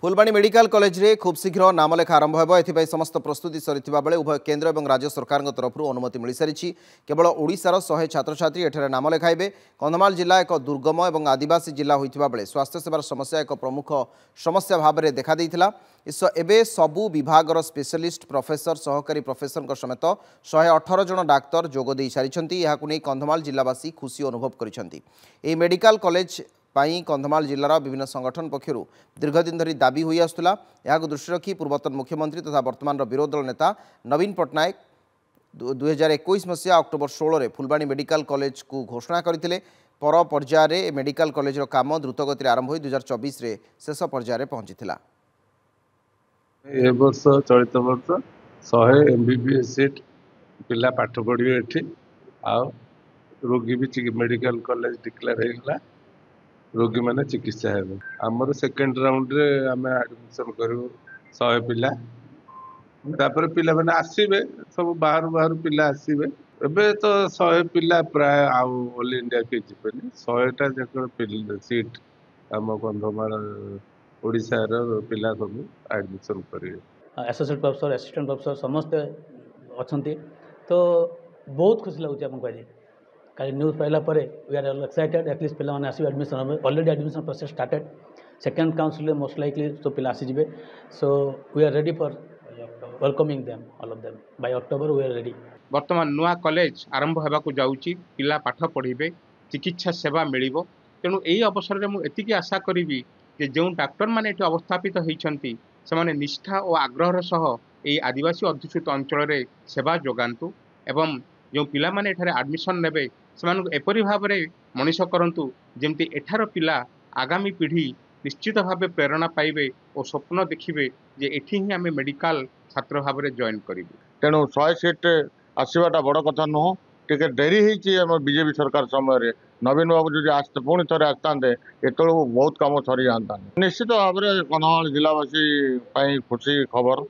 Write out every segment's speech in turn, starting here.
Phulbani medical college रे खूब शीघ्र नामलेखा आरंभ हो एथि समस्त प्रस्तुति सरिथिबा बेले उभय केंद्र और राज्य सरकार तरफ अनुमति मिल सारी केवल ओडिशार 100 छात्र छात्री एठारे नाम लेखाइबे। कंधमाल जिला एक दुर्गम और आदिवासी जिला होइतिबा बेले स्वास्थ्य सेवार समस्या एक प्रमुख समस्या भाव में देखा देइथिला। एबे सबु विभागर स्पेशलिस्ट प्रोफेसर सहकारी प्रोफेसर समेत 118 जन डाक्तर जोग दे सारी नहीं कंधमाल जिलावासी खुशी अनुभव करिसेंती। एही मेडिकल कॉलेज पाई कंधमाल जिलार विभिन्न संगठन पक्षर दीर्घदिन धरी दाबी होई आसुला। यहां दृष्टि रखी पूर्वतन मुख्यमंत्री तथा वर्तमान विरोधी दल नेता नवीन पट्टनायक 2021 मसीहा अक्टोबर 16 फुलबाणी मेडिकल कॉलेज को घोषणा करते। पर पर्यायर मेडिकल कॉलेज काम द्रुतगति आरंभ हो 2024 रे शेष पर्यायर पहुंची। वर्ष चलित वर्ष 100 MBBS सीट पिला पाठ पढ़े एठी आ रोगी भी मेडिकल कॉलेज डिक्लेयर होगा। रोगी मैंने चिकित्सा है आमर सेकेंड राउंड रे आम एडमिशन करूँ 100 पिला तापर पिला मैंने आसवे सब बाहर बाहर पिला आसवे। एबे तो 100 पिला प्राय आउ ऑल इंडिया के जीवन 100टा जक सीट आम कंधमाल ओडिशा रो पिला सब एडमिशन करेंगे। एसोसिएट प्रोफेसर असिस्टेंट प्रोफेसर समस्त अच्छा तो बहुत खुशी लगुच आमको आज कल न्यूज पाइला वी आर एक्साइटेड एटलिस्ट पे आसवे admission already admission process started second council most likely तो पिला आसीजे। So we are ready for welcoming them all of them by October we are ready. वर्तमान नुआ कॉलेज आरंभ होगा जाऊँगी पिला पाठ पढ़े चिकित्सा सेवा मिल तेणु यही अवसर में मुझे आशा करी कि जो डाक्टर मैंने अवस्थापित होती से निष्ठा और आग्रहर सह ये आदिवासी अध्युषित अंचल सेवा जोगातु एवं जो पिला माने एठारे एडमिशन नेबे से एपरी भाव में मनीष करंतु जेमती एठार पिला आगामी पीढ़ी निश्चित भाव प्रेरणा पाइबे और स्वप्न देखिए जे एठी ही आम मेडिकल छात्र भाव में जॉइन करूँ। तेणु 100 सीट आसवाटा बड़ कथा नुह टे डेरी होम बीजेपी सरकार समय नवीन बाबू जो आसते पुणी थे आसता एत बहुत कम सरी जाता। निश्चित भाव में कंधमाल जिलावासी खुशी खबर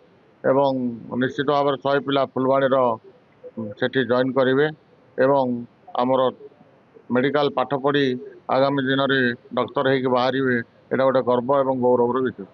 एवं निश्चित भाव 100 पिला फुलबाणी से जॉइन करेंगे एवं आमर मेडिकल पाठ पढ़ी आगामी दिन में डॉक्टर होकर बाहर ये गोटे गर्व और गौरवर विषय।